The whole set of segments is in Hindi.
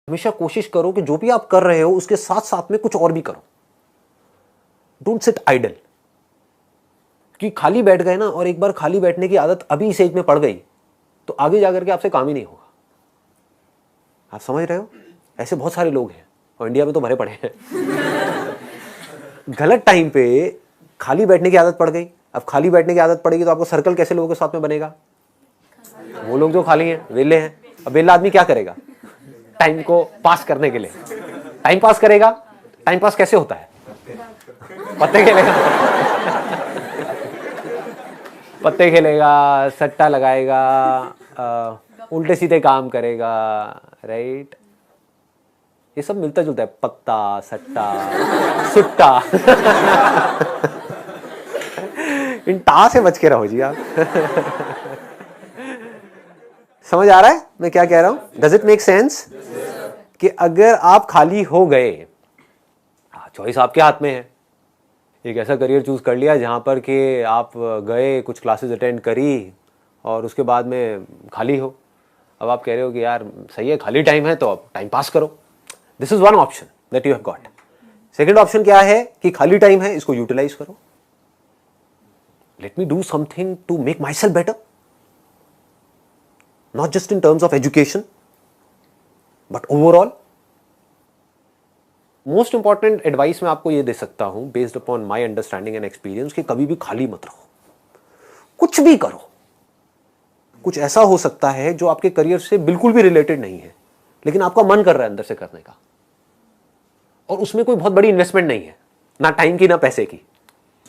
हमेशा कोशिश करो कि जो भी आप कर रहे हो उसके साथ साथ में कुछ और भी करो। Don't sit idle. कि खाली बैठ गए ना, और एक बार खाली बैठने की आदत अभी इस एज में पड़ गई तो आगे जाकर के आपसे काम ही नहीं होगा। आप समझ रहे हो? ऐसे बहुत सारे लोग हैं और इंडिया में तो भरे पड़े हैं। गलत टाइम पे खाली बैठने की आदत पड़ गई। अब खाली बैठने की आदत पड़ेगी तो आपको सर्कल कैसे लोगों के साथ में बनेगा? वो लोग जो खाली हैं, वेले हैं। अब वेला आदमी क्या करेगा टाइम को पास करने के लिए? टाइम पास करेगा। टाइम पास कैसे होता है? पत्ते खेलेगा। पत्ते खेलेगा, सट्टा लगाएगा, उल्टे सीधे काम करेगा, राइट? ये सब मिलता जुलता है, पत्ता, सट्टा, सुट्टा। इन टा से बच के रहो जी आप। समझ आ रहा है मैं क्या कह रहा हूं? Does it make sense? कि अगर आप खाली हो गए, चॉइस आपके हाथ में है। एक ऐसा करियर चूज कर लिया जहां पर कि आप गए, कुछ क्लासेस अटेंड करी और उसके बाद में खाली हो। अब आप कह रहे हो कि यार सही है, खाली टाइम है तो अब टाइम पास करो। This is one option that you have got. Second option क्या है कि खाली टाइम है, इसको यूटिलाइज करो। Let me do something to make myself better, not just in terms of education but overall. Most important advice मैं आपको ये दे सकता हूं based upon my understanding and experience कि कभी भी खाली मत रहो, कुछ भी करो। कुछ ऐसा हो सकता है जो आपके करियर से बिल्कुल भी रिलेटेड नहीं है लेकिन आपका मन कर रहा है अंदर से करने का, और उसमें कोई बहुत बड़ी इन्वेस्टमेंट नहीं है, ना टाइम की ना पैसे की।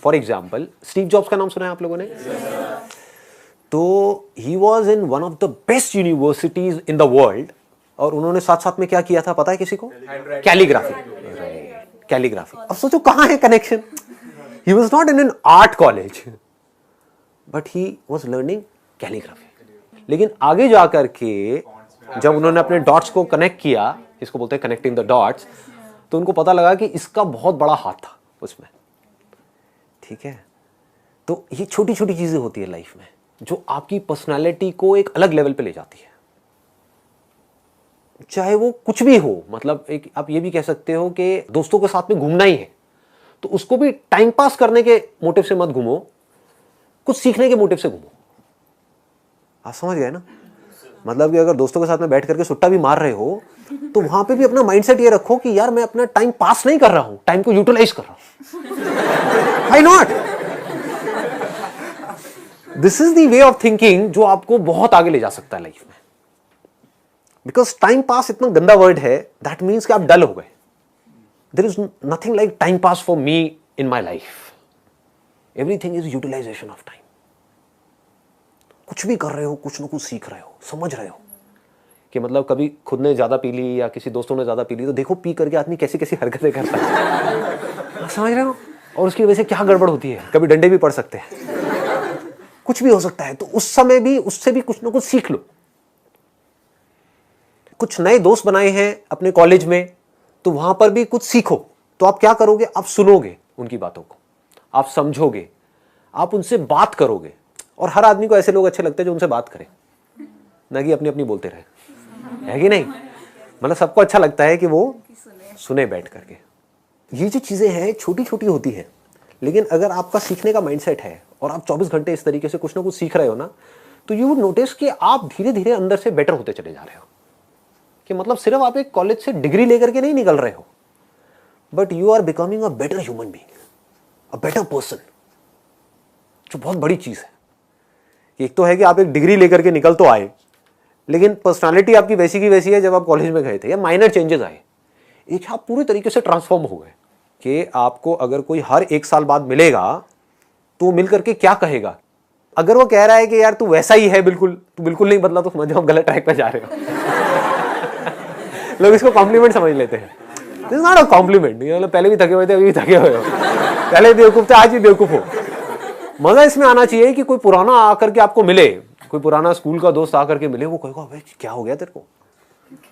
फॉर एग्जाम्पल, स्टीव जॉब्स का नाम सुना है आप लोगों ने? तो he was in one of the best universities in the world, और उन्होंने साथ साथ में क्या किया था पता है किसी को? कैलीग्राफी। कैलीग्राफी। अब सोचो कहां है connection? He was not in an art college but he was learning calligraphy. लेकिन आगे जाकर के जब उन्होंने अपने डॉट्स को कनेक्ट किया, इसको बोलते हैं कनेक्टिंग द डॉट्स, तो उनको पता लगा कि इसका बहुत बड़ा हाथ था उसमें। ठीक है? तो ये छोटी छोटी चीजें होती है लाइफ में जो आपकी पर्सनालिटी को एक अलग लेवल पे ले जाती है, चाहे वो कुछ भी हो। मतलब एक आप ये भी कह सकते हो कि दोस्तों के साथ में घूमना ही है तो उसको भी टाइम पास करने के मोटिव से मत घूमो, कुछ सीखने के मोटिव से घूमो। आप समझ गए ना? मतलब कि अगर दोस्तों के साथ में बैठ करके सुट्टा भी मार रहे हो तो वहां पे भी अपना माइंडसेट ये रखो कि यार मैं अपना टाइम पास नहीं कर रहा हूं, टाइम को यूटिलाइज कर रहा हूं। Why not? This is the way of thinking जो आपको बहुत आगे ले जा सकता है लाइफ में। बिकॉज टाइम पास इतना गंदा वर्ड है, दैट मीन्स कि आप डल हो गए। There is nothing like time pass for me in my life. Everything is utilization of time. कुछ भी कर रहे हो, कुछ ना कुछ सीख रहे हो, समझ रहे हो कि मतलब कभी खुद ने ज्यादा पी ली या किसी दोस्तों ने ज्यादा पी ली तो देखो पी करके आदमी कैसी कैसी हरकतें करता है। समझ रहे हो? और उसकी वजह से क्या गड़बड़ होती है, कभी डंडे भी पड़ सकते हैं, कुछ भी हो सकता है। तो उस समय भी उससे भी कुछ ना कुछ सीख लो। कुछ नए दोस्त बनाए हैं अपने कॉलेज में तो वहां पर भी कुछ सीखो। तो आप क्या करोगे? आप सुनोगे उनकी बातों को, आप समझोगे, आप उनसे बात करोगे। और हर आदमी को ऐसे लोग अच्छे लगते हैं जो उनसे बात करें, ना कि अपनी अपनी बोलते रहे, है कि नहीं? मतलब सबको अच्छा लगता है कि वो सुने बैठ करके। ये जो चीजें हैं छोटी छोटी होती हैं, लेकिन अगर आपका सीखने का माइंडसेट है और आप 24 घंटे इस तरीके से कुछ ना कुछ सीख रहे हो ना, तो यू वुड नोटिस कि आप धीरे धीरे अंदर से बेटर होते चले जा रहे हो। कि मतलब सिर्फ आप एक कॉलेज से डिग्री लेकर के नहीं निकल रहे हो, but you are becoming a better human being, a better person, जो बहुत बड़ी चीज है। एक तो है कि आप एक डिग्री लेकर के निकल तो आए, लेकिन पर्सनालिटी आपकी वैसी की वैसी है जब आप कॉलेज में गए थे, या माइनर चेंजेस आए। एक आप पूरी तरीके से ट्रांसफॉर्म हो गए कि आपको अगर कोई हर 1 साल बाद मिलेगा तो मिल करके क्या कहेगा? अगर वो कह रहा है कि यार तू वैसा ही है बिल्कुल, तू बिल्कुल नहीं बदला, तो समझो आप गलत ट्रैक पे जा रहे हो। लोग इसको कॉम्प्लीमेंट समझ लेते हैं। This is not a compliment. मतलब पहले भी थके हुए थे, अभी भी थके हुए हो, पहले बेवकूफ थे, आज भी बेवकूफ हो। मजा इसमें आना चाहिए कि कोई पुराना आकर के आपको मिले, कोई पुराना स्कूल का दोस्त आकर के मिले, वो कहेगा भाई क्या हो गया तेरे को,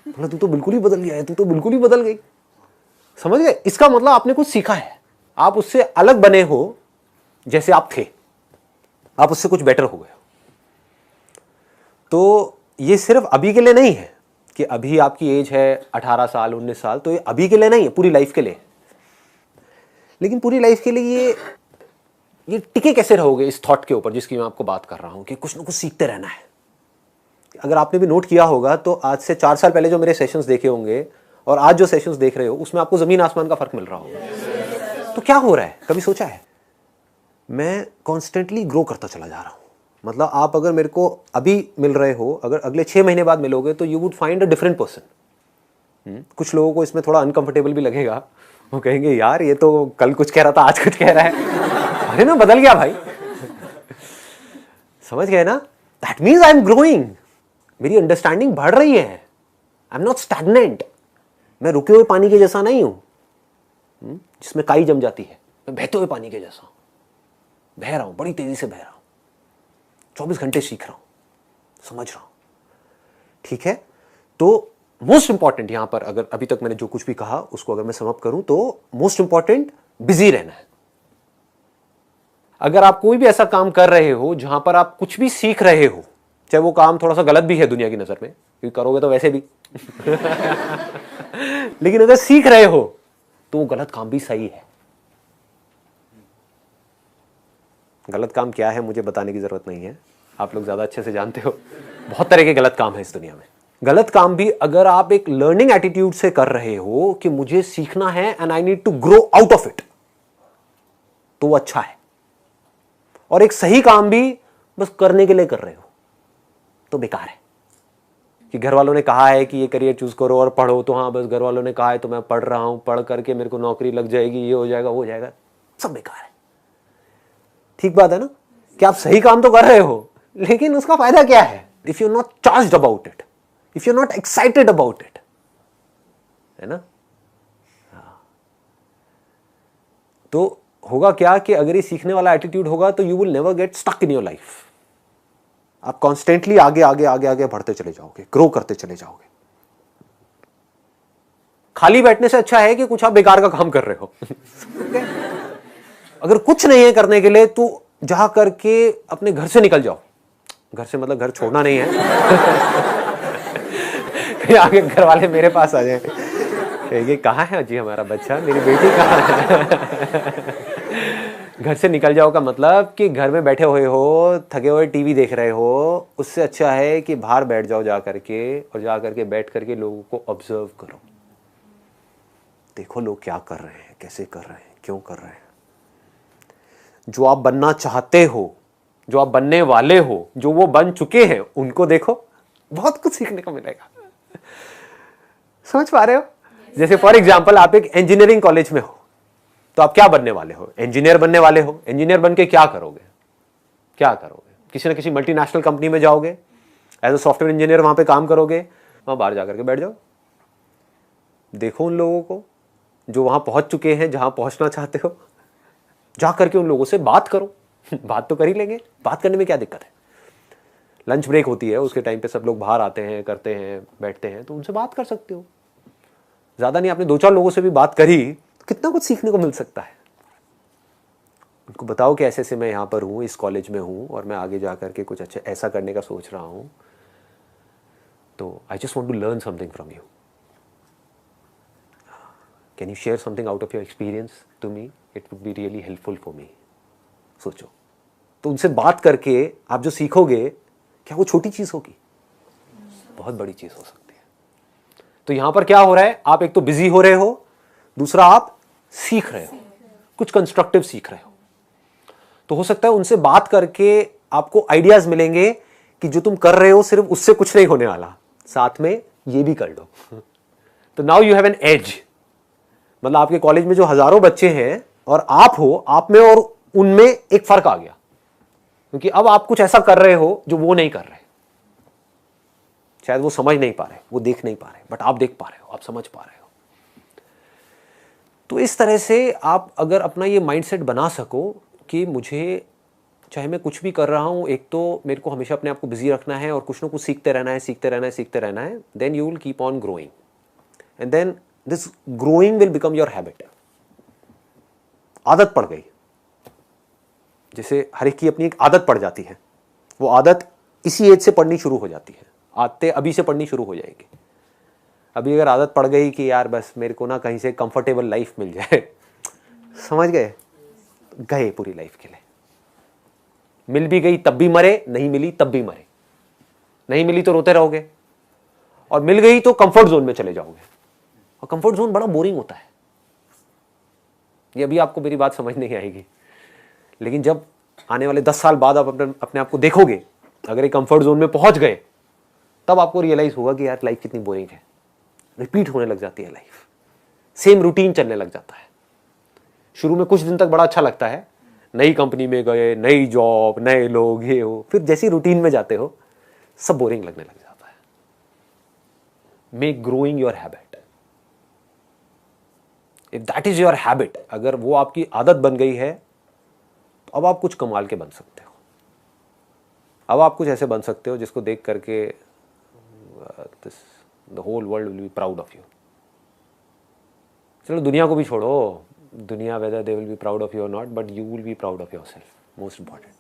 मतलब तू तो बिल्कुल ही बदल गया है, तू तो बिल्कुल ही बदल गई। समझ गए? इसका मतलब आपने कुछ सीखा है, आप उससे अलग बने हो, जैसे आप थे आप उससे कुछ बेटर हो गए। तो ये सिर्फ अभी के लिए नहीं है, कि अभी आपकी एज है 18 साल 19 साल, तो ये अभी के लिए नहीं है, पूरी लाइफ के लिए। लेकिन पूरी लाइफ के लिए ये टिके कैसे रहोगे इस थॉट के ऊपर जिसकी मैं आपको बात कर रहा हूं कि कुछ ना कुछ सीखते रहना है। अगर आपने भी नोट किया होगा तो आज से 4 साल पहले जो मेरे सेशंस देखे होंगे और आज जो सेशंस देख रहे हो उसमें आपको जमीन आसमान का फर्क मिल रहा होगा। तो क्या हो रहा है, कभी सोचा है? मैं कॉन्स्टेंटली ग्रो करता चला जा रहा हूं। मतलब आप अगर मेरे को अभी मिल रहे हो, अगर अगले 6 महीने बाद मिलोगे तो you would find a different person. कुछ लोगों को इसमें थोड़ा अनकंफर्टेबल भी लगेगा, वो कहेंगे यार ये तो कल कुछ कह रहा था आज कुछ कह रहा है। अरे ना, बदल गया भाई। समझ गए ना? That means I am growing, मेरी अंडरस्टैंडिंग बढ़ रही है। आई एम नॉट स्टैग्नेंट, मैं रुके हुए पानी के जैसा नहीं हूं जिसमें काई जम जाती है। मैं बहते हुए पानी के जैसा हूं, बह रहा हूं, बड़ी तेजी से बह रहा हूं, 24 घंटे सीख रहा हूं, समझ रहा हूं। ठीक है, तो मोस्ट इंपॉर्टेंट यहां पर, अगर अभी तक मैंने जो कुछ भी कहा उसको अगर मैं समअप करूं तो मोस्ट इंपॉर्टेंट बिजी रहना है। अगर आप कोई भी ऐसा काम कर रहे हो जहां पर आप कुछ भी सीख रहे हो, चाहे वो काम थोड़ा सा गलत भी है दुनिया की नजर में, क्योंकि करोगे तो वैसे भी लेकिन अगर सीख रहे हो तो वो गलत काम भी सही है। गलत काम क्या है मुझे बताने की जरूरत नहीं है, आप लोग ज्यादा अच्छे से जानते हो। बहुत तरह के गलत काम है इस दुनिया में। गलत काम भी अगर आप एक लर्निंग एटीट्यूड से कर रहे हो कि मुझे सीखना है and I need to grow out of it, तो वो अच्छा है। और एक सही काम भी बस करने के लिए कर रहे हो तो बेकार है। कि घर वालों ने कहा है कि ये करियर चूज करो और पढ़ो, तो हाँ बस घर वालों ने कहा है तो मैं पढ़ रहा हूं, पढ़ करके मेरे को नौकरी लग जाएगी, ये हो जाएगा वो हो जाएगा, सब बेकार है। ठीक बात है ना कि आप सही काम तो कर रहे हो लेकिन उसका फायदा क्या है if you are not charged about it, if you are not excited about it, है ना? तो होगा क्या कि अगर ये सीखने वाला एटीट्यूड होगा तो you will never get stuck in your life. आप कॉन्स्टेंटली आगे आगे आगे आगे बढ़ते चले जाओगे, ग्रो करते चले जाओगे। खाली बैठने से अच्छा है कि कुछ आप बेकार का काम कर रहे हो। अगर कुछ नहीं है करने के लिए तो जा करके अपने घर से निकल जाओ। घर से मतलब घर छोड़ना नहीं है। आगे घर वाले मेरे पास आ जाए, ये कहाँ है जी हमारा बच्चा, मेरी बेटी कहाँ है? घर से निकल जाओ का मतलब कि घर में बैठे हुए हो, थके हुए टीवी देख रहे हो, उससे अच्छा है कि बाहर बैठ जाओ जा करके, और जा करके बैठ करके लोगों को ऑब्जर्व करो। देखो लोग क्या कर रहे हैं, कैसे कर रहे हैं, क्यों कर रहे हैं। जो आप बनना चाहते हो, जो आप बनने वाले हो, जो वो बन चुके हैं, उनको देखो, बहुत कुछ सीखने को मिलेगा। समझ पा रहे हो? जैसे फॉर एग्जाम्पल आप एक इंजीनियरिंग कॉलेज में हो तो आप क्या बनने वाले हो? इंजीनियर बनने वाले हो। इंजीनियर बन के क्या करोगे? क्या करोगे? किसी ना किसी मल्टीनेशनल कंपनी में जाओगे, एज अ सॉफ्टवेयर इंजीनियर वहां पे काम करोगे, वहां बाहर जाकर के बैठ जाओ। देखो उन लोगों को जो वहां पहुंच चुके हैं, जहां पहुंचना चाहते हो, जा करके उन लोगों से बात करो। बात तो कर ही लेंगे, बात करने में क्या दिक्कत है? लंच ब्रेक होती है, उसके टाइम पे सब लोग बाहर आते हैं, करते हैं, बैठते हैं, तो उनसे बात कर सकते हो। ज्यादा नहीं, आपने 2-4 लोगों से भी बात करी, कितना कुछ सीखने को मिल सकता है। उनको बताओ कि ऐसे ऐसे मैं यहाँ पर हूँ, इस कॉलेज में हूँ और मैं आगे जा करके कुछ अच्छा ऐसा करने का सोच रहा हूँ, तो I just want to learn something from you, can you share something out of your experience to me, it would be really helpful for me. सोचो, तो उनसे बात करके आप जो सीखोगे, क्या वो छोटी चीज होगी? बहुत बड़ी चीज हो सकती है। तो यहां पर क्या हो रहा है, आप एक तो बिजी हो रहे हो, दूसरा आप सीख रहे हो, कुछ कंस्ट्रक्टिव सीख रहे हो। तो हो सकता है उनसे बात करके आपको आइडियाज मिलेंगे कि जो तुम कर रहे हो सिर्फ उससे कुछ नहीं होने वाला, साथ में ये भी कर लो। तो now you have an edge. मतलब आपके कॉलेज में जो हजारों बच्चे हैं और आप हो, आप में और उनमें एक फर्क आ गया, क्योंकि अब आप कुछ ऐसा कर रहे हो जो वो नहीं कर रहे। शायद वो समझ नहीं पा रहे, वो देख नहीं पा रहे, बट आप देख पा रहे हो, आप समझ पा रहे हो। तो इस तरह से आप अगर अपना ये माइंडसेट बना सको कि मुझे चाहे मैं कुछ भी कर रहा हूं, एक तो मेरे को हमेशा अपने आप को बिजी रखना है और कुछ ना कुछ सीखते रहना है, सीखते रहना है, सीखते रहना है, then you will keep on growing and then this growing will become your habit. आदत पड़ गई, जैसे हर एक की अपनी एक आदत पड़ जाती है, वो आदत इसी एज से पढ़नी शुरू हो जाती है, आदतें अभी से पढ़नी शुरू हो जाएगी। अभी अगर आदत पड़ गई कि यार बस मेरे को ना कहीं से कंफर्टेबल लाइफ मिल जाए, समझ गए, गए पूरी लाइफ के लिए। मिल भी गई तब भी मरे, नहीं मिली तब भी मरे, नहीं मिली तो रोते रहोगे, और मिल गई तो कंफर्ट जोन में चले जाओगे, और कंफर्ट जोन बड़ा बोरिंग होता है। ये अभी आपको मेरी बात समझ नहीं आएगी, लेकिन जब आने वाले 10 साल बाद आप अपने आप को देखोगे, अगर एक कंफर्ट जोन में पहुंच गए, तब आपको रियलाइज होगा कि यार लाइफ कितनी बोरिंग है। रिपीट होने लग जाती है लाइफ, सेम रूटीन चलने लग जाता है। शुरू में कुछ दिन तक बड़ा अच्छा लगता है, नई कंपनी में गए, नई जॉब, नए लोग, ये हो, फिर जैसी रूटीन में जाते हो सब बोरिंग लगने लग जाता है। Make growing your habit, if that is your habit, अगर वो आपकी आदत बन गई है, तो अब आप कुछ कमाल के बन सकते हो। अब आप कुछ ऐसे बन सकते हो जिसको देख करके the whole world will be proud of you. चलो दुनिया को भी छोड़ो, दुनिया whether they will be proud of you और not, but you will be proud of yourself, most important.